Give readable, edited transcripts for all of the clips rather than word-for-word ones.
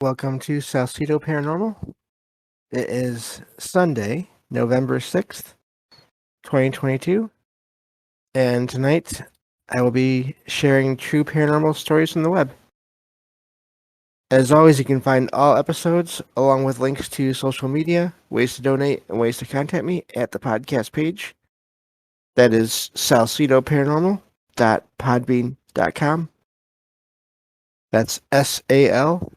Welcome to Salcedo Paranormal. It is Sunday, November 6th, 2022, and tonight I will be sharing true paranormal stories from the web. As always, you can find all episodes along with links to social media, ways to donate, and ways to contact me at the podcast page. That is salcedoparanormal.podbean.com. That's SALSIDO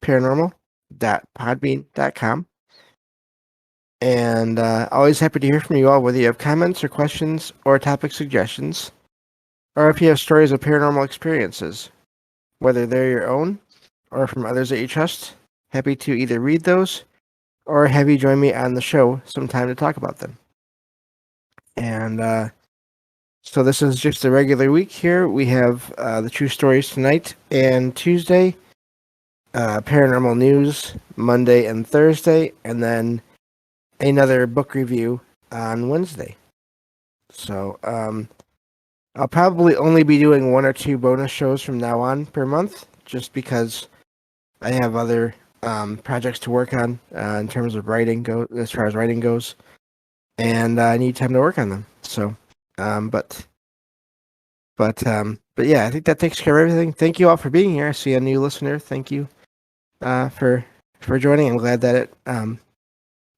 paranormal.podbean.com. And always happy to hear from you all, whether you have comments or questions or topic suggestions, or if you have stories of paranormal experiences, whether they're your own or from others that you trust. Happy to either read those or have you join me on the show sometime to talk about them. And so this is just a regular week here. We have the true stories tonight and Tuesday, paranormal news Monday and Thursday, and then another book review on Wednesday. So I'll probably only be doing one or two bonus shows from now on per month, just because I have other projects to work on in terms of writing as far as writing goes, and I need time to work on them. So, but yeah, I think that takes care of everything. Thank you all for being here. I see a new listener. Thank you for joining. I'm glad that that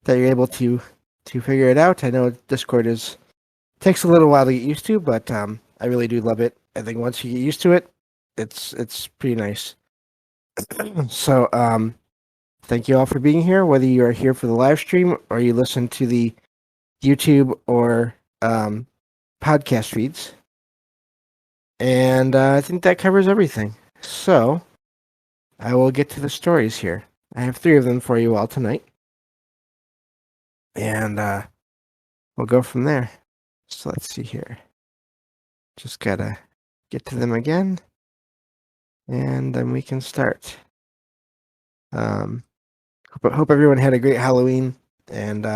you're able to figure it out. I know Discord takes a little while to get used to, but I really do love it. I think once you get used to it, it's pretty nice. So thank you all for being here, whether you are here for the live stream or you listen to the YouTube or podcast feeds. And I think that covers everything. So I will get to the stories here. I have 3 of them for you all tonight. And we'll go from there. So let's see here. Just gotta get to them again. And then we can start. Hope everyone had a great Halloween and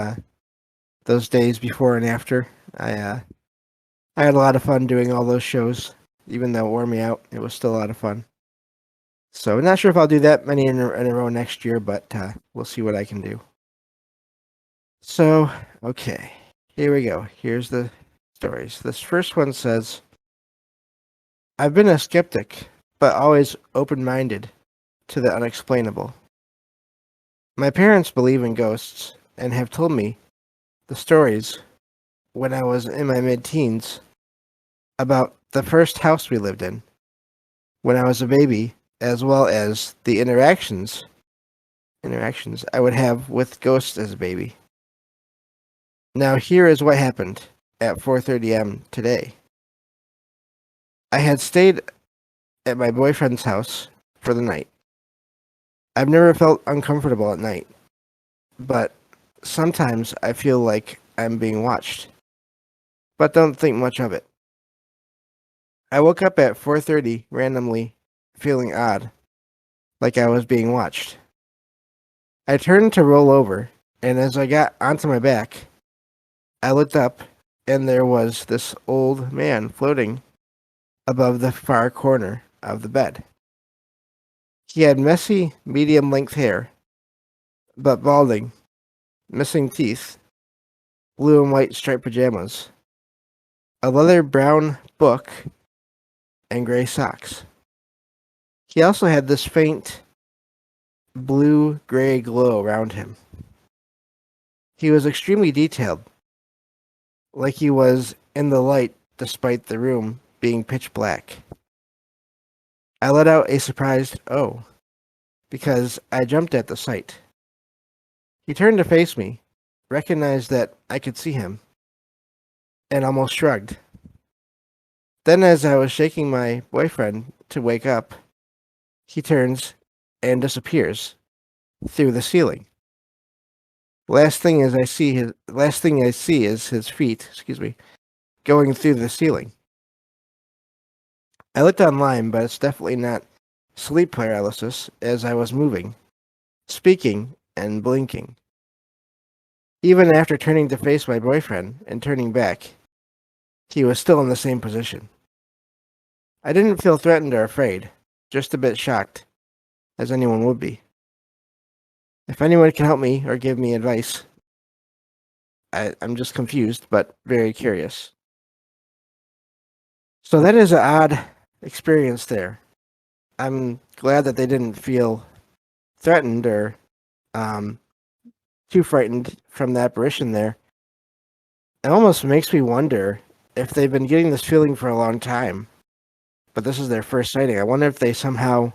those days before and after. I had a lot of fun doing all those shows. Even though it wore me out, it was still a lot of fun. So I'm not sure if I'll do that many in a row next year, but we'll see what I can do. So, okay, here we go. Here's the stories. This first one says, I've been a skeptic, but always open-minded to the unexplainable. My parents believe in ghosts and have told me the stories when I was in my mid-teens about the first house we lived in when I was a baby, as well as the interactions I would have with ghosts as a baby. Now here is what happened at 4:30 a.m. today. I had stayed at my boyfriend's house for the night. I've never felt uncomfortable at night, but sometimes I feel like I'm being watched, but don't think much of it. I woke up at 4:30 randomly, feeling odd, like I was being watched. I turned to roll over, and as I got onto my back, I looked up, and there was this old man floating above the far corner of the bed. He had messy, medium-length hair, but balding, missing teeth, blue and white striped pajamas, a leather brown book, and gray socks. He also had this faint blue-gray glow around him. He was extremely detailed, like he was in the light despite the room being pitch black. I let out a surprised "oh," because I jumped at the sight. He turned to face me, recognized that I could see him, and almost shrugged. Then as I was shaking my boyfriend to wake up, he turns and disappears through the ceiling. Last thing I see is his feet, going through the ceiling. I looked online, but it's definitely not sleep paralysis, as I was moving, speaking, and blinking. Even after turning to face my boyfriend and turning back, he was still in the same position. I didn't feel threatened or afraid, just a bit shocked as anyone would be. If anyone can help me or give me advice, I'm just confused, but very curious. So that is an odd experience there. I'm glad that they didn't feel threatened or um, too frightened from the apparition there. It almost makes me wonder if they've been getting this feeling for a long time, but this is their first sighting. I wonder if they somehow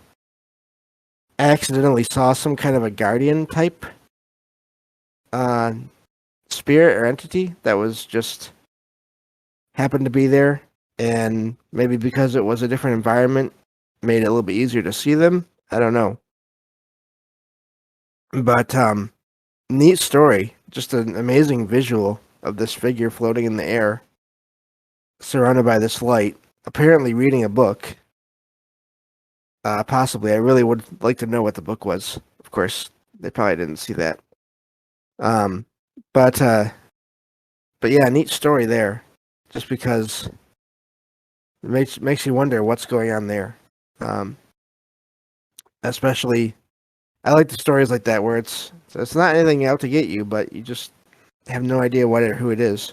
accidentally saw some kind of a guardian type uh, spirit or entity that was just happened to be there, and maybe because it was a different environment, made it a little bit easier to see them. I don't know, but neat story. Just an amazing visual of this figure floating in the air, surrounded by this light, apparently reading a book. Possibly. I really would like to know what the book was. Of course, they probably didn't see that. Um, but yeah, neat story there. Just because it makes you wonder what's going on there. Um, especially, I like the stories like that where it's not anything out to get you, but you just have no idea what or who it is.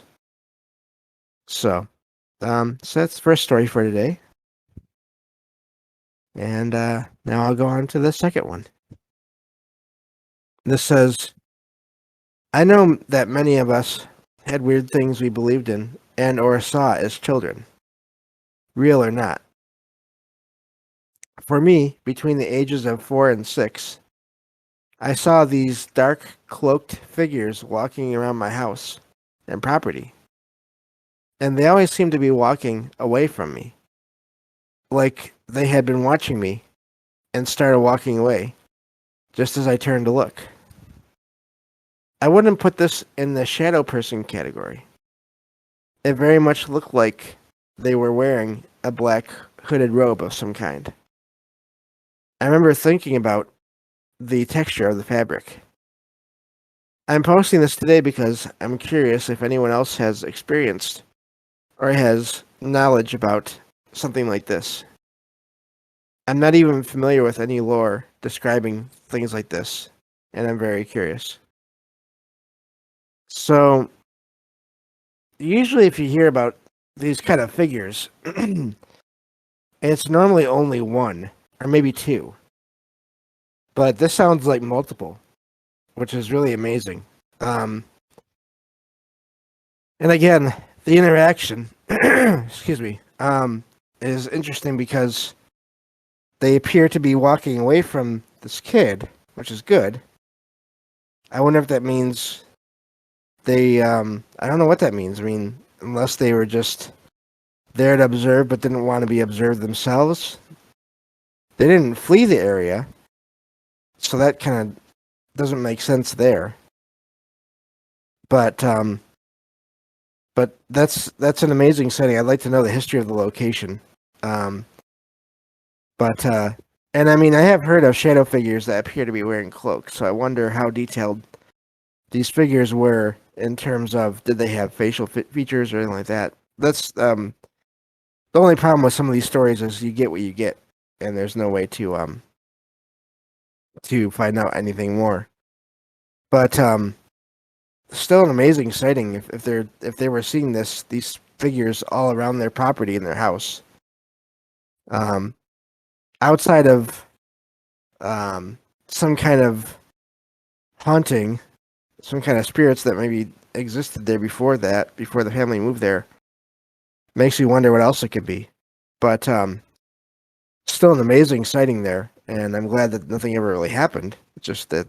So, so that's the first story for today. And now I'll go on to the second one. This says, I know that many of us had weird things we believed in and or saw as children, real or not. For me, between the ages of 4 and 6, I saw these dark cloaked figures walking around my house and property. And they always seemed to be walking away from me, like they had been watching me and started walking away just as I turned to look. I wouldn't put this in the shadow person category. It very much looked like they were wearing a black hooded robe of some kind. I remember thinking about the texture of the fabric. I'm posting this today because I'm curious if anyone else has experienced or has knowledge about something like this. I'm not even familiar with any lore describing things like this, and I'm very curious. So, usually if you hear about these kind of figures, it's normally only one, or maybe two. But this sounds like multiple, which is really amazing. And again, the interaction, excuse me, is interesting because they appear to be walking away from this kid, which is good. I wonder if that means they, I don't know what that means. I mean, unless they were just there to observe but didn't want to be observed themselves. They didn't flee the area, so that kind of doesn't make sense there. But that's an amazing setting. I'd like to know the history of the location. Um, but and I mean, I have heard of shadow figures that appear to be wearing cloaks, so I wonder how detailed these figures were in terms of did they have facial features or anything like that. That's the only problem with some of these stories is you get what you get, and there's no way to find out anything more. But still an amazing sighting if they were seeing these figures all around their property in their house. Outside of some kind of haunting, some kind of spirits that maybe existed there before the family moved there, makes you wonder what else it could be. But still an amazing sighting there, and I'm glad that nothing ever really happened. It's just that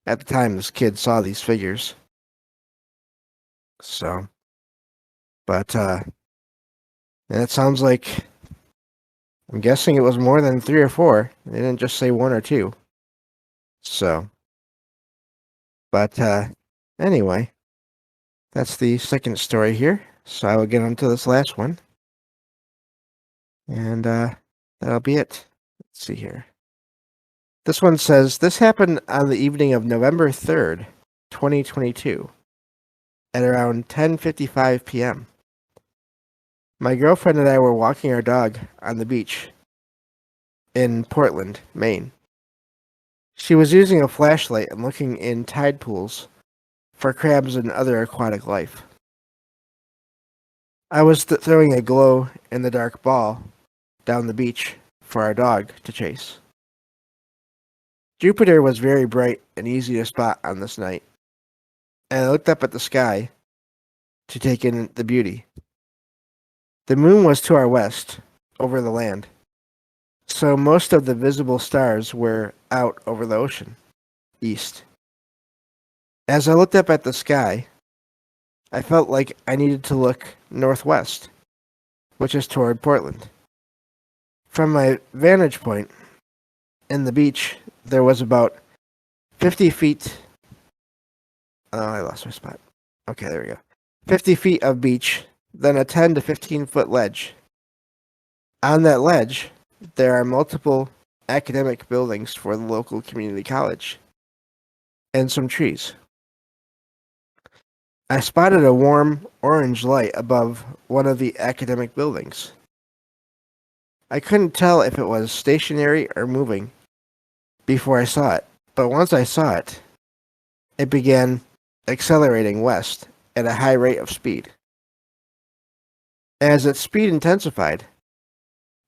at the time, this kid saw these figures. So, but it sounds like I'm guessing it was more than 3 or 4. They didn't just say 1 or 2. So, but anyway, that's the second story here. So I will get on to this last one. And that'll be it. Let's see here. This one says, this happened on the evening of November 3rd, 2022, at around 10:55 p.m. My girlfriend and I were walking our dog on the beach. in Portland, Maine. She was using a flashlight and looking in tide pools for crabs and other aquatic life. I was throwing a glow in the dark ball down the beach for our dog to chase. Jupiter was very bright and easy to spot on this night, and I looked up at the sky to take in the beauty. The moon was to our west, over the land, so most of the visible stars were out over the ocean, east. As I looked up at the sky, I felt like I needed to look northwest, which is toward Portland. From my vantage point in the beach, there was about 50 feet. Oh, I lost my spot. Okay, there we go. 50 feet of beach, then a 10 to 15-foot ledge. On that ledge, there are multiple academic buildings for the local community college and some trees. I spotted a warm orange light above one of the academic buildings. I couldn't tell if it was stationary or moving before I saw it, but once I saw it, it began accelerating west at a high rate of speed. As its speed intensified,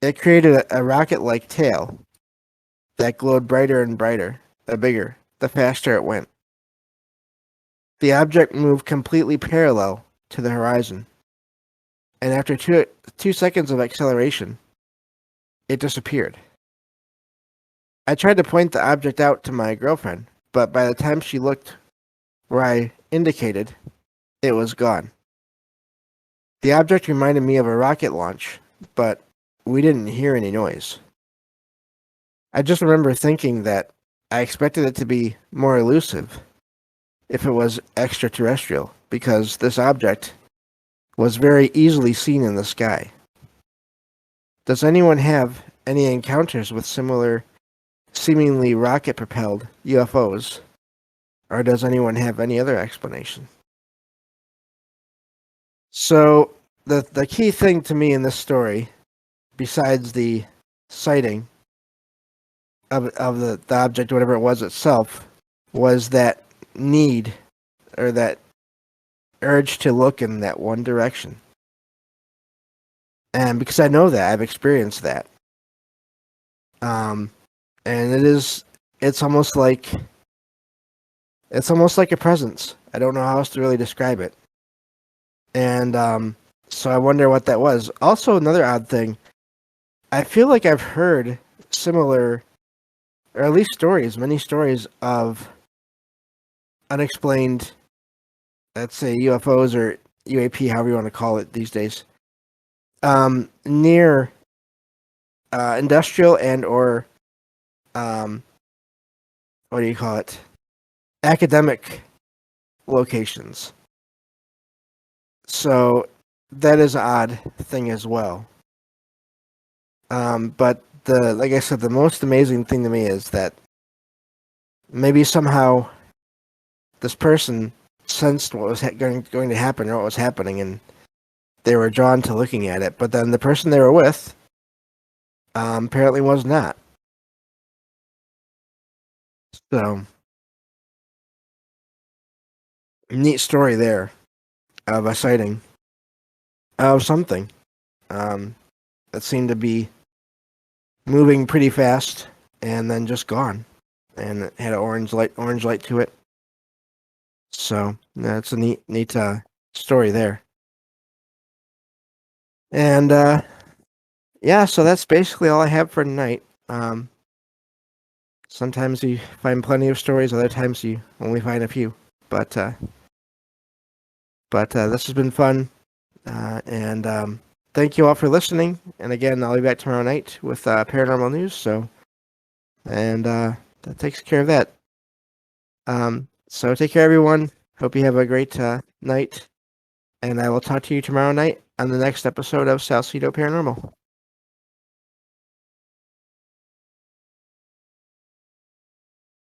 it created a rocket-like tail that glowed brighter and brighter, the bigger, the faster it went. The object moved completely parallel to the horizon, and after 2 seconds of acceleration, it disappeared. I tried to point the object out to my girlfriend, but by the time she looked where I indicated, it was gone. The object reminded me of a rocket launch, but we didn't hear any noise. I just remember thinking that I expected it to be more elusive if it was extraterrestrial, because this object was very easily seen in the sky. Does anyone have any encounters with similar, seemingly rocket-propelled UFOs, or does anyone have any other explanation? So, the key thing to me in this story, besides the sighting of the object, whatever it was itself, was that need, or that urge to look in that one direction. And because I know that, I've experienced that. And it's almost like a presence. I don't know how else to really describe it. And so I wonder what that was. Also, another odd thing, I feel like I've heard similar, or at least many stories of unexplained, let's say UFOs or UAP, however you want to call it these days, near industrial and or what do you call it? Academic locations. So that is an odd thing as well. But like I said, the most amazing thing to me is that maybe somehow this person sensed what was going to happen, or what was happening, and they were drawn to looking at it. But then the person they were with apparently was not. So, neat story there of a sighting of something that seemed to be moving pretty fast and then just gone, and it had an orange light to it. So that's a neat story there. And yeah, so that's basically all I have for tonight. Sometimes you find plenty of stories, other times you only find a few. But this has been fun, and thank you all for listening. And again, I'll be back tomorrow night with paranormal news. So, and that takes care of that. So take care, everyone. Hope you have a great night, and I will talk to you tomorrow night on the next episode of Salcedo Paranormal.